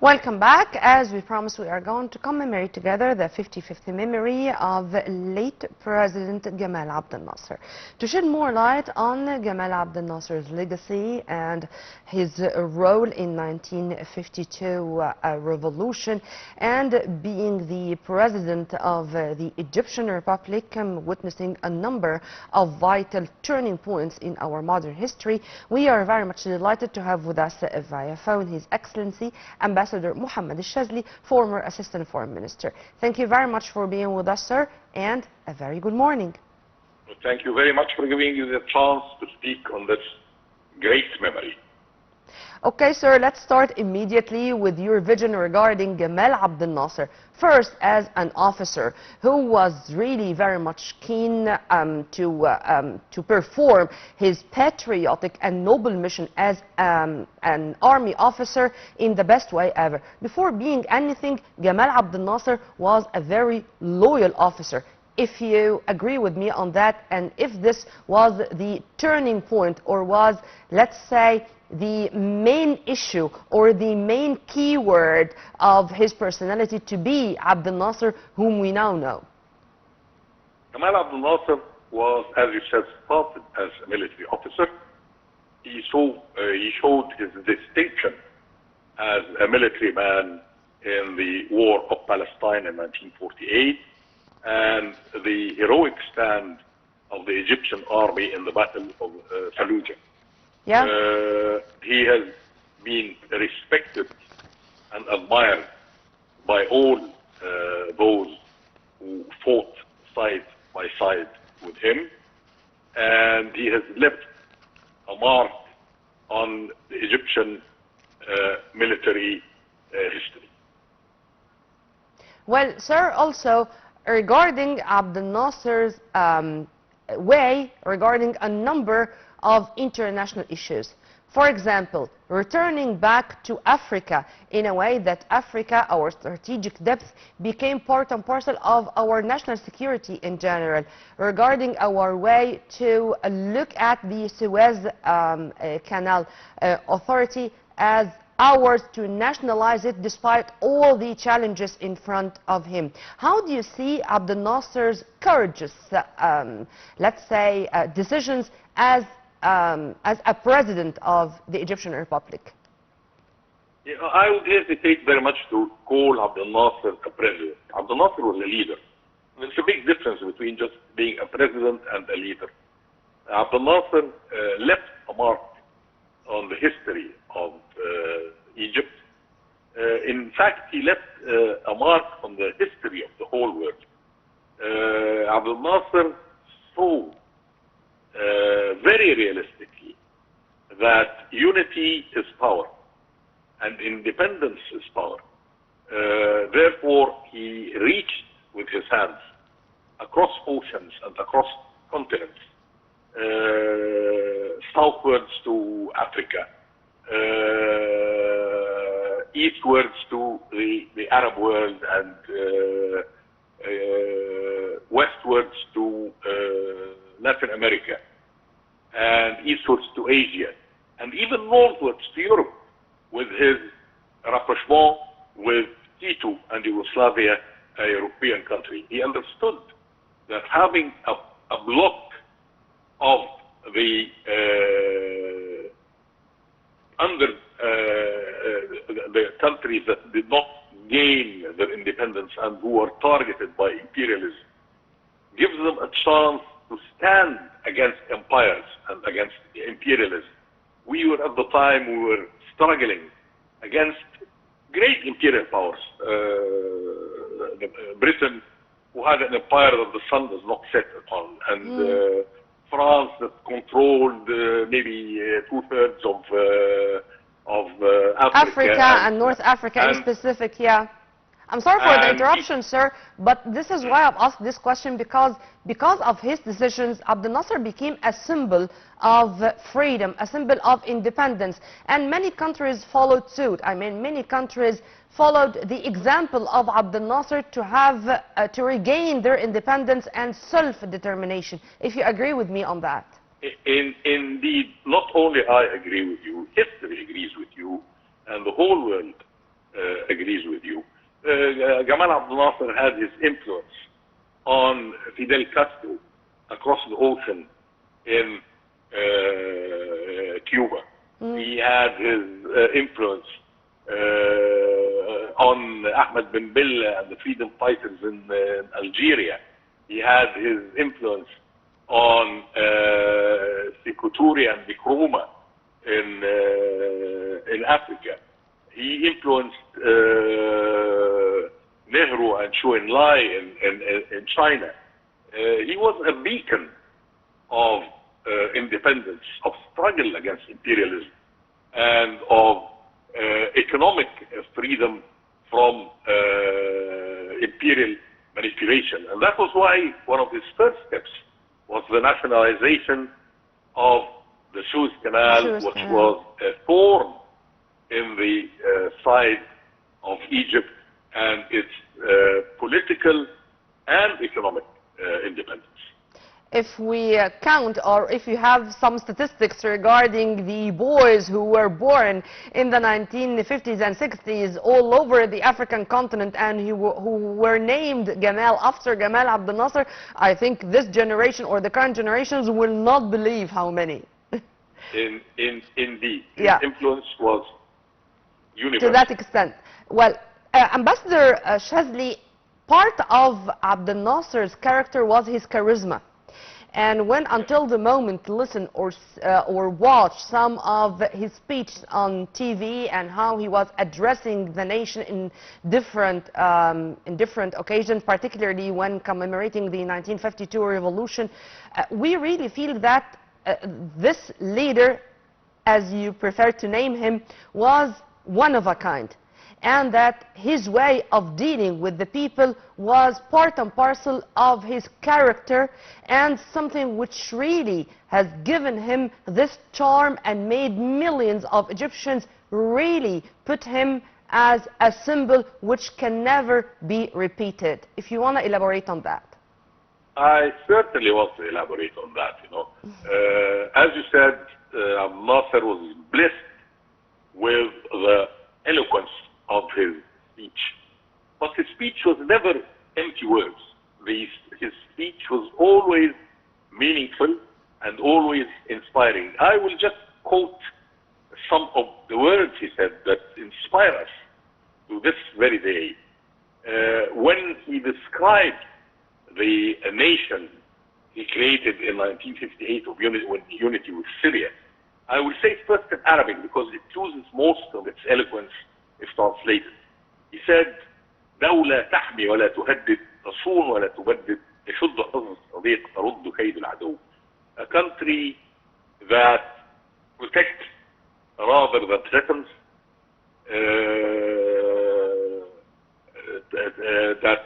Welcome back. As we promised, we are going to commemorate together the 55th memory of late President Gamal Abdel Nasser. To shed more light on Gamal Abdel Nasser's legacy and his role in 1952 revolution and being the president of the Egyptian Republic, witnessing a number of vital turning points in our modern history, we are very much delighted to have with us via phone His Excellency Ambassador Mohamed Shazly, former Assistant Foreign Minister. Thank you very much for being with us, sir, and a very good morning. Thank you very much for giving me the chance to speak on this great memory. Okay, sir, let's start immediately with your vision regarding Gamal Abdel Nasser. First, as an officer who was really very much keen to perform his patriotic and noble mission as an army officer in the best way ever. Before being anything, Gamal Abdel Nasser was a very loyal officer. If you agree with me on that, and if this was the turning point, or was, let's say, the main issue or the main keyword of his personality to be Abdel Nasser, whom we now know? Gamal Abdel Nasser was, as you said, started as a military officer. He showed his distinction as a military man in the War of Palestine in 1948 and the heroic stand of the Egyptian army in the Battle of Fallujah. Yeah. He has been respected and admired by all those who fought side by side with him, and he has left a mark on the Egyptian military history. Well, sir, also regarding Abdel Nasser's way regarding a number of international issues. For example, returning back to Africa in a way that Africa, our strategic depth, became part and parcel of our national security in general, regarding our way to look at the Suez Canal Authority as ours, to nationalize it despite all the challenges in front of him. How do you see Abdel Nasser's courageous, let's say, decisions as a president of the Egyptian Republic? You know, I would hesitate very much to call Abdel Nasser a president. Abdel Nasser was a leader. There's a big difference between just being a president and a leader. Abdel Nasser left a mark on the history of Egypt. In fact, he left a mark on the history of the whole world. Abdel Nasser saw very realistically that unity is power and independence is power. Therefore, he reached with his hands across oceans and across continents, southwards to Africa, eastwards to the Arab world, and westwards to Latin America, and eastwards to Asia, and even northwards to Europe, with his rapprochement with Tito and Yugoslavia, a European country. He understood that having a bloc of the the countries that did not gain their independence and who were targeted by imperialism gives them a chance to stand against empires and against imperialism. We were at the time, we were struggling against great imperial powers. Britain, who had an empire that the sun does not set upon, and France, that controlled maybe 2/3 of Africa and North Africa in specific, yeah. I'm sorry for the interruption, sir, but this is why I've asked this question, because of his decisions, Abdel Nasser became a symbol of freedom, a symbol of independence, and many countries followed suit. I mean, many countries followed the example of Abdel Nasser to have to regain their independence and self-determination. If you agree with me on that. Indeed, not only I agree with you, history agrees with you, and the whole world agrees with you. Gamal Abdel Nasser had his influence on Fidel Castro across the ocean in Cuba. He had his influence on Ahmed Ben Bella and the freedom fighters in Algeria. He had his influence on Sekou Touré and Nkrumah in Africa. He influenced Nehru and Zhou Enlai in China. He was a beacon of independence, of struggle against imperialism, and of economic freedom from imperial manipulation. And that was why one of his first steps was the nationalization of the Suez Canal, which was a thorn in the side of Egypt and its political and economic independence. If we count, or if you have some statistics regarding the boys who were born in the 1950s and 60s all over the African continent and who were named Gamal after Gamal Abdel Nasser, I think this generation or the current generations will not believe how many. Indeed. Yeah. His influence was universal. To that extent. Well, Ambassador Shazly, part of Abdel Nasser's character was his charisma. And when, until the moment, listen or watch some of his speeches on TV and how he was addressing the nation in different occasions, particularly when commemorating the 1952 revolution, we really feel that this leader, as you prefer to name him, was one of a kind. And that his way of dealing with the people was part and parcel of his character, and something which really has given him this charm and made millions of Egyptians really put him as a symbol which can never be repeated. If you want to elaborate on that. I certainly want to elaborate on that. As you said, Abdel Nasser was blessed with the eloquence of his speech. But his speech was never empty words. His speech was always meaningful and always inspiring. I will just quote some of the words he said that inspire us to this very day. When he described the nation he created in 1958 of unity with Syria, I will say it first in Arabic because it loses most of its eloquence if translated. He said, دولة تحمي ولا تهدد، تصون ولا تبدد، تشد حظ الصديق، ترد كيد العدو. A country that protects rather than threatens, that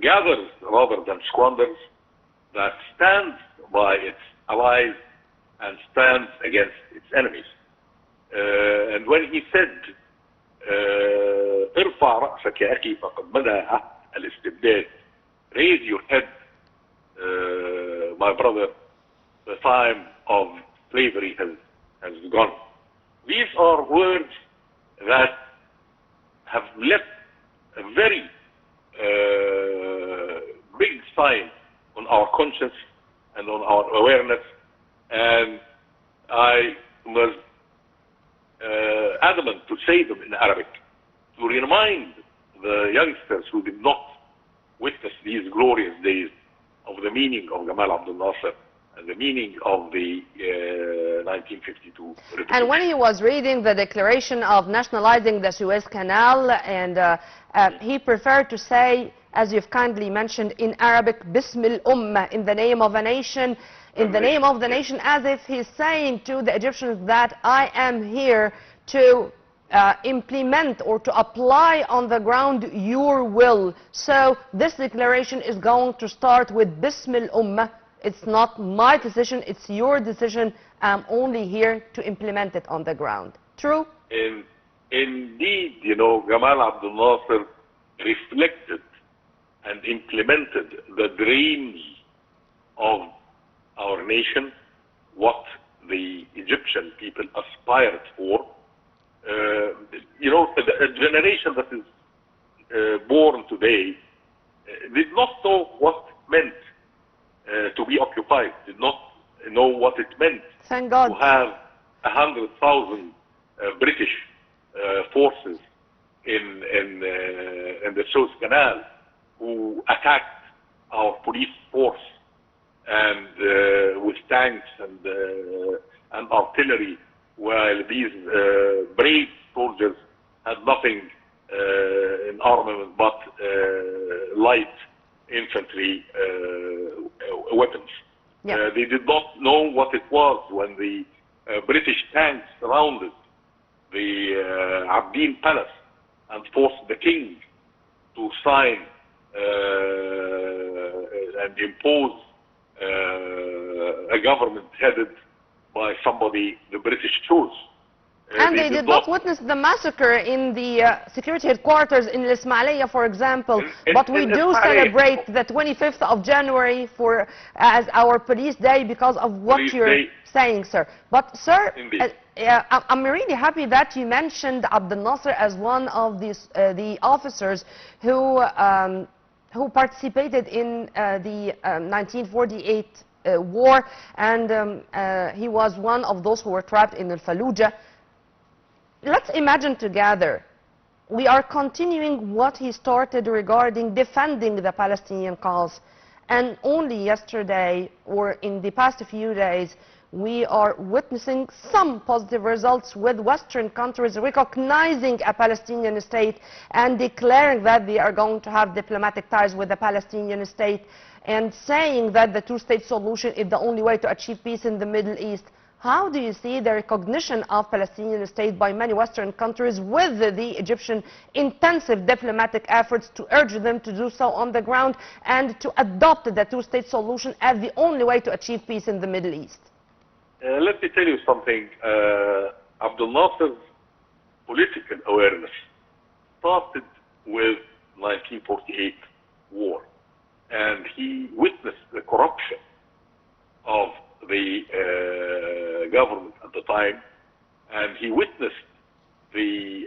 gathers rather than squanders, that stands by its allies and stands against its enemies. And when he said, ارفع رأسك يا أخي فقد بدأ عهد الاستبداد. Raise your head, my brother, the time of slavery has gone. These are words that have left a very big sign on our conscience and on our awareness, and I was adamant to say them in Arabic, to remind the youngsters who did not witness these glorious days of the meaning of Gamal Abdel Nasser and the meaning of the 1952 revolution. And when he was reading the declaration of nationalizing the Suez Canal, and he preferred to say, as you've kindly mentioned in Arabic, Bismil Ummah, in the name of a nation, in the name of the nation, as if he's saying to the Egyptians that I am here to implement or to apply on the ground your will. So this declaration is going to start with Bismil Ummah. It's not my decision, it's your decision. I'm only here to implement it on the ground. True? Indeed, Gamal Abdel Nasser reflected and implemented the dreams of our nation, what the Egyptian people aspired for. generation that is born today did not know what it meant to be occupied, did not know what it meant Thank God. to have 100,000 British forces in the Suez Canal who attacked our police force and with tanks and artillery, while these brave soldiers had nothing in armament but light infantry weapons. Yeah. They did not know what it was when the British tanks surrounded the Abdin Palace and forced the king to sign and impose a government headed by somebody the British chose. And they did not witness the massacre in the security headquarters in Ismailia, for example. But we do celebrate the 25th of January as our police day because of what you're saying, sir. But, sir, I'm really happy that you mentioned Abdel Nasser as one of the officers who participated in the 1948 war, and he was one of those who were trapped in Al-Fallujah. Let's imagine together, we are continuing what he started regarding defending the Palestinian cause. And only yesterday, or in the past few days, we are witnessing some positive results with Western countries recognizing a Palestinian state and declaring that they are going to have diplomatic ties with the Palestinian state and saying that the two-state solution is the only way to achieve peace in the Middle East. How do you see the recognition of Palestinian state by many Western countries with the Egyptian intensive diplomatic efforts to urge them to do so on the ground and to adopt the two-state solution as the only way to achieve peace in the Middle East? Let me tell you something. Abdel Nasser's political awareness started with 1948 war, and he witnessed the corruption of the government at the time, and he witnessed the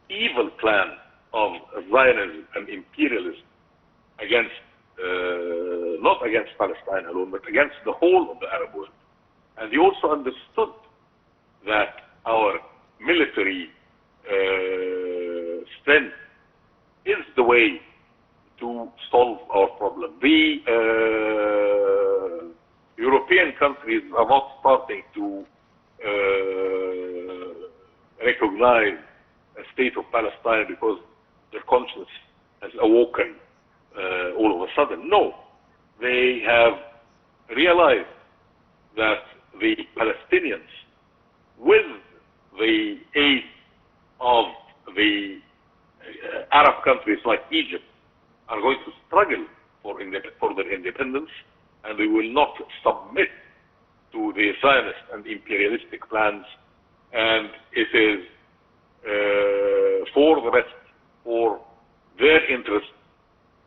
evil plan of Zionism and imperialism against, not against Palestine alone, but against the whole of the Arab world. And he also understood that our military strength is the way to solve our problem. The European countries are not starting to recognize a state of Palestine because their conscience has awoken all of a sudden. No, they have realized that the Palestinians, with the aid of the Arab countries like Egypt, are going to struggle for their independence, and they will not submit to the Zionist and imperialistic plans, and it is for the rest, for their interest,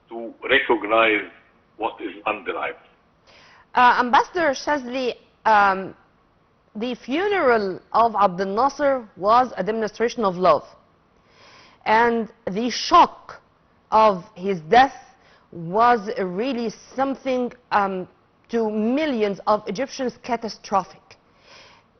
to recognize what is undeniable. Ambassador Shazly, the funeral of Abdel Nasser was a demonstration of love, and the shock of his death was really something to millions of Egyptians catastrophic.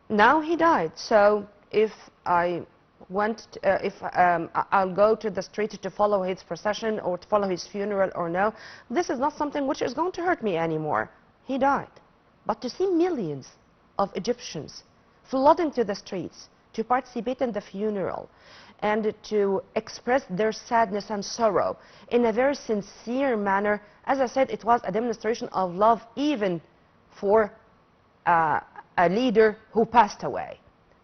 Now he died, so if I went, I'll go to the street to follow his procession or to follow his funeral or no, this is not something which is going to hurt me anymore. He died. But to see millions of Egyptians flooding to the streets to participate in the funeral and to express their sadness and sorrow in a very sincere manner, as I said, it was a demonstration of love even for a leader who passed away.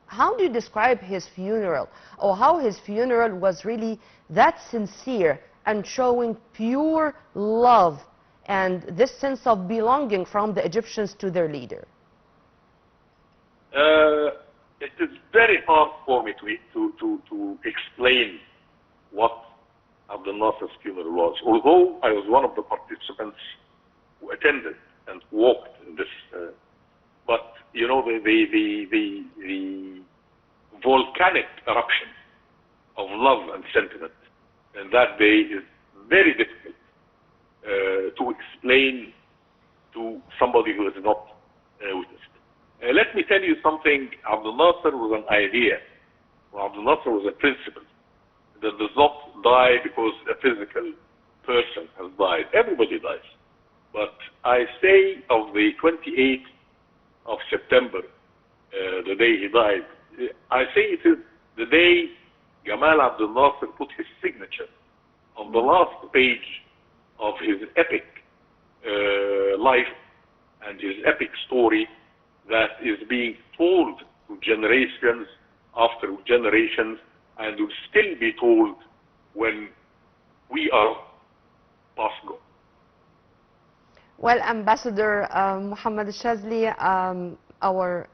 How do you describe his funeral, or how his funeral was really that sincere and showing pure love and this sense of belonging from the Egyptians to their leader? It is very hard for me to explain what Abdel Nasser's funeral was, although I was one of the participants who attended and walked in this. But you know, the volcanic eruption of love and sentiment. And that day is very difficult to explain to somebody who has not witnessed. Let me tell you something. Abdel Nasser was an idea. Abdel Nasser was a principle that does not die because a physical person has died. Everybody dies. But I say of the 28th of September, the day he died, I say it is the day Gamal Abdel Nasser put his signature on the last page of his epic life and his epic story that is being told to generations after generations and will still be told when we are past gone. Well, Ambassador Mohamed Shazly, our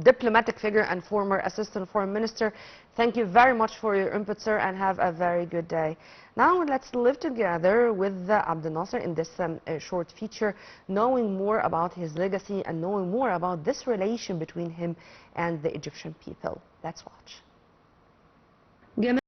diplomatic figure and former Assistant Foreign Minister, thank you very much for your input, sir, and have a very good day. Now let's live together with Abdel Nasser in this short feature, knowing more about his legacy and knowing more about this relation between him and the Egyptian people. Let's watch.